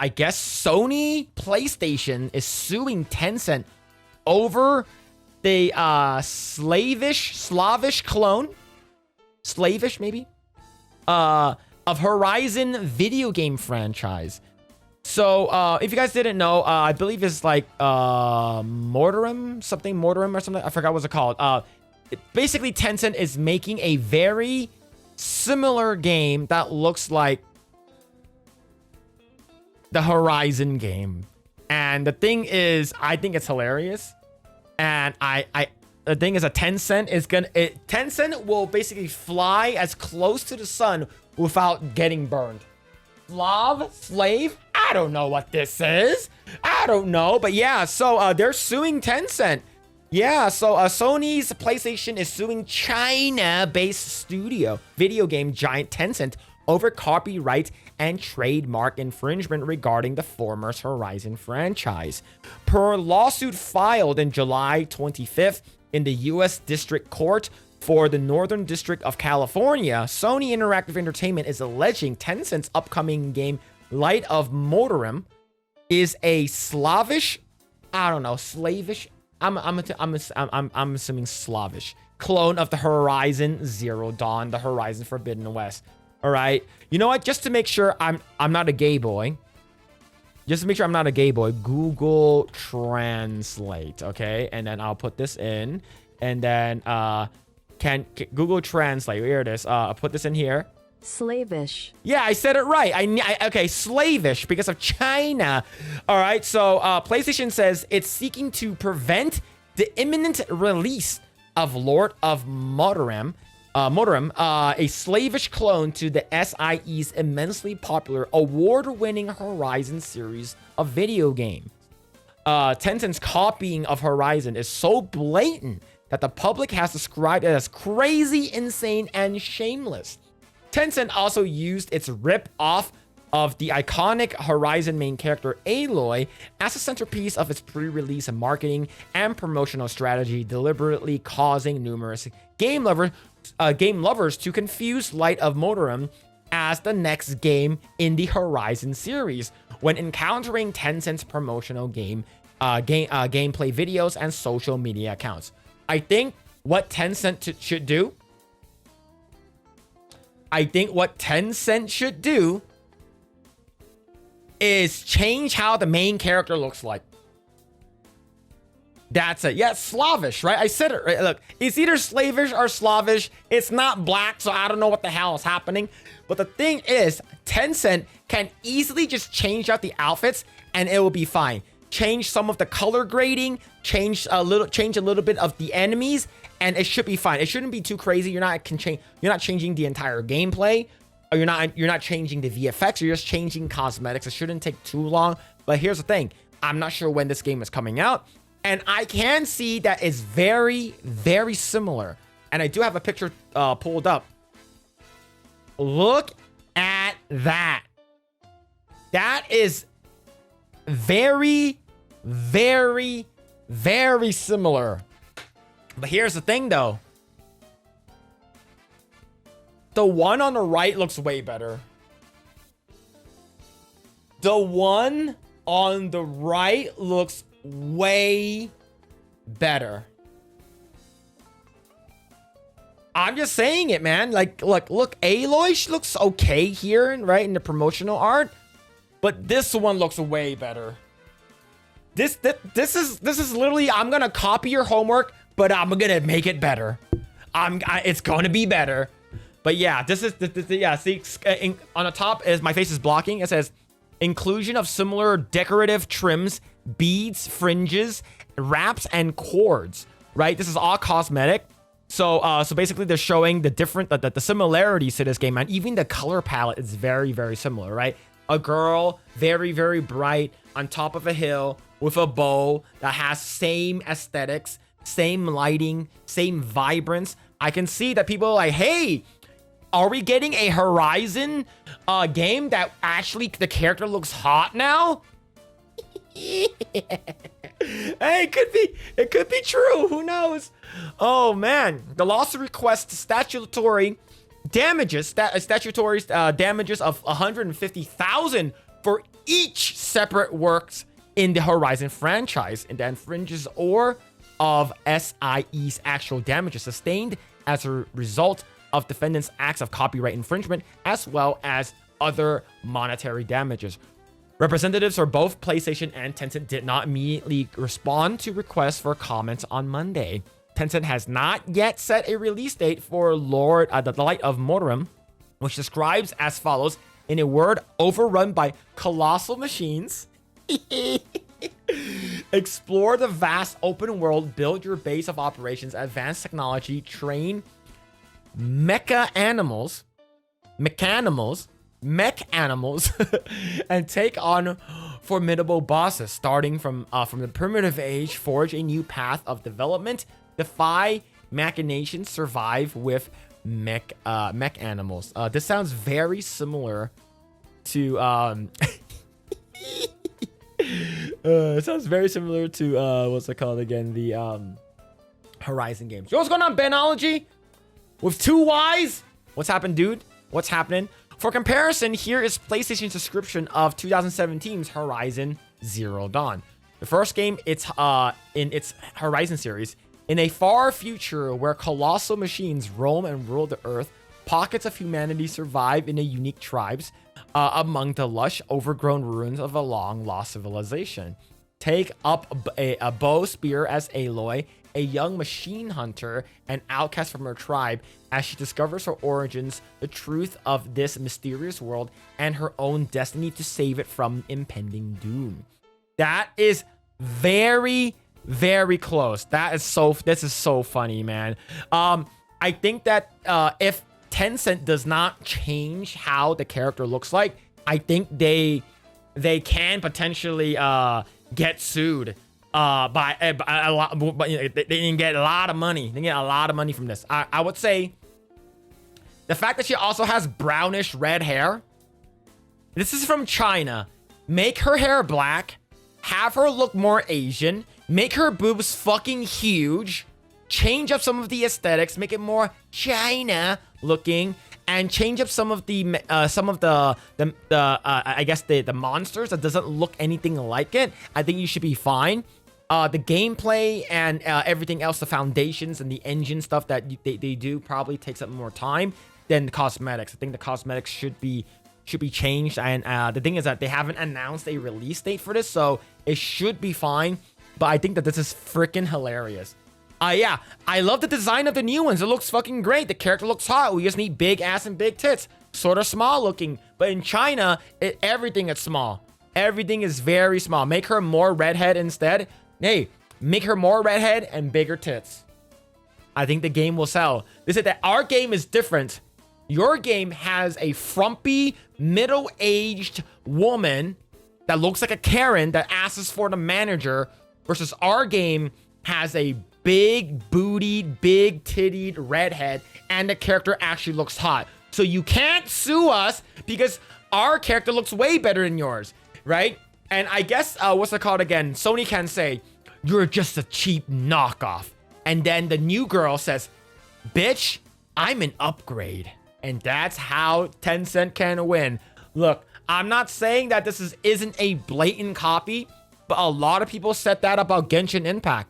I guess Sony PlayStation is suing Tencent over the Slavish clone, Slavish maybe, of Horizon video game franchise. So if you guys didn't know, I believe it's like Mortarum or something. I forgot what's it called. Basically, Tencent is making a very similar game that looks like the Horizon game. And the thing is, I think it's hilarious. And the thing is, Tencent will basically fly as close to the sun without getting burned. Slave? I don't know what this is. I don't know. But yeah, so they're suing Tencent. Yeah, so Sony's PlayStation is suing China-based studio video game giant Tencent over copyright and trademark infringement regarding the former Horizon franchise. Per lawsuit filed in July 25th in the U.S. District Court for the Northern District of California, Sony Interactive Entertainment is alleging Tencent's upcoming game Light of Mortarum is a Slavish, Slavish. I'm assuming Slavish clone of the Horizon Zero Dawn, the Horizon Forbidden West. All right. You know what? Just to make sure I'm not a gay boy. Google Translate. Okay, and then I'll put this in, and then can Google Translate? Here it is. I'll put this in here. Slavish. Yeah, I said it right. Okay, slavish because of China. All right, so PlayStation says it's seeking to prevent the imminent release of Lord of Mortarum, a slavish clone to the SIE's immensely popular award-winning Horizon series of video games. Tencent's copying of Horizon is so blatant that the public has described it as crazy, insane, and shameless. Tencent also used its rip-off of the iconic Horizon main character Aloy as a centerpiece of its pre-release marketing and promotional strategy, deliberately causing numerous game lovers to confuse Light of Mortarum as the next game in the Horizon series when encountering Tencent's promotional gameplay videos and social media accounts. I think what Tencent should do is change how the main character looks like. That's it. Yeah, Slavish, right? I said it right. Look, it's either Slavish or Slavish. It's not black, so I don't know what the hell is happening. But the thing is, Tencent can easily just change out the outfits and it will be fine. Change some of the color grading, change a little bit of the enemies, and it should be fine. It shouldn't be too crazy. You're not changing the entire gameplay, or you're not changing the VFX. You're just changing cosmetics. It shouldn't take too long. But here's the thing: I'm not sure when this game is coming out, and I can see that it's very, very similar. And I do have a picture pulled up. Look at that. That is very, very, very similar. But here's the thing, though. The one on the right looks way better. The one on the right looks way better. I'm just saying it, man. Like, look, Aloy, she looks okay here, right, in the promotional art. But this one looks way better. This is literally, I'm gonna copy your homework, but I'm gonna make it better. It's gonna be better. But yeah, this is yeah. See, on the top is my face is blocking. It says inclusion of similar decorative trims, beads, fringes, wraps, and cords. Right, this is all cosmetic. So basically they're showing the similarities to this game, and even the color palette is very, very similar. Right, a girl, very, very bright, on top of a hill with a bow that has same aesthetics, same lighting, same vibrance. I can see that people are like, hey, are we getting a Horizon game that actually the character looks hot now? Hey, it could be true. Who knows? Oh man, the lawsuit requests statutory damages of $150,000 for each separate works in the Horizon franchise and that infringes or of SIE's actual damages sustained as a result of defendants' acts of copyright infringement, as well as other monetary damages. Representatives for both PlayStation and Tencent did not immediately respond to requests for comments on Monday. Tencent has not yet set a release date for The Light of Mortem, which describes as follows in a word: overrun by colossal machines. Explore the vast open world, build your base of operations, advanced technology, train mech animals, and take on formidable bosses. Starting from the primitive age, forge a new path of development, defy machinations, survive with mech animals. This sounds very similar to it sounds very similar to what's it called again? The Horizon games. Yo, what's going on, Benology? With 2 Ys? What's happened, dude? What's happening? For comparison, here is PlayStation's description of 2017's Horizon Zero Dawn. The first game it's in its Horizon series. In a far future where colossal machines roam and rule the earth, pockets of humanity survive in a unique tribes among the lush, overgrown ruins of a long-lost civilization. Take up a bow spear as Aloy, a young machine hunter, an outcast from her tribe, as she discovers her origins, the truth of this mysterious world, and her own destiny to save it from impending doom. That is very, very close. This is so funny, man. I think that if Tencent does not change how the character looks like, I think they can potentially get sued by a lot. But they can get a lot of money. They can get a lot of money from this. I would say the fact that she also has brownish red hair. This is from China. Make her hair black. Have her look more Asian. Make her boobs fucking huge. Change up some of the aesthetics. Make it more China looking. And change up some of the I guess the monsters that doesn't look anything like it. I think you should be fine. The gameplay and everything else, the foundations and the engine stuff that they do probably takes up more time than the cosmetics. I think the cosmetics should be changed. And the thing is that they haven't announced a release date for this, so it should be fine. But I think that this is freaking hilarious. Yeah, I love the design of the new ones. It looks fucking great. The character looks hot. We just need big ass and big tits. Sort of small looking. But in China, everything is small. Everything is very small. Make her more redhead instead. Hey, make her more redhead and bigger tits. I think the game will sell. They said that our game is different. Your game has a frumpy, middle-aged woman that looks like a Karen that asks for the manager, versus our game has a big bootied, big tittied redhead, and the character actually looks hot. So you can't sue us because our character looks way better than yours, right? And I guess, what's it called again? Sony can say, you're just a cheap knockoff. And then the new girl says, bitch, I'm an upgrade. And that's how Tencent can win. Look, I'm not saying that this isn't a blatant copy, but a lot of people said that about Genshin Impact.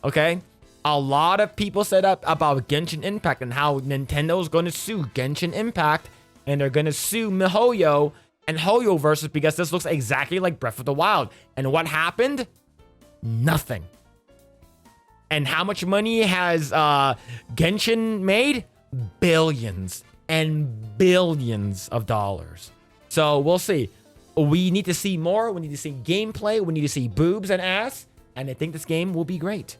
Okay? A lot of people said that about Genshin Impact and how Nintendo's going to sue Genshin Impact, and they're going to sue miHoYo and HoYoverse because this looks exactly like Breath of the Wild. And what happened? Nothing. And how much money has Genshin made? Billions and billions of dollars. So we'll see. We need to see more. We need to see gameplay. We need to see boobs and ass. And I think this game will be great.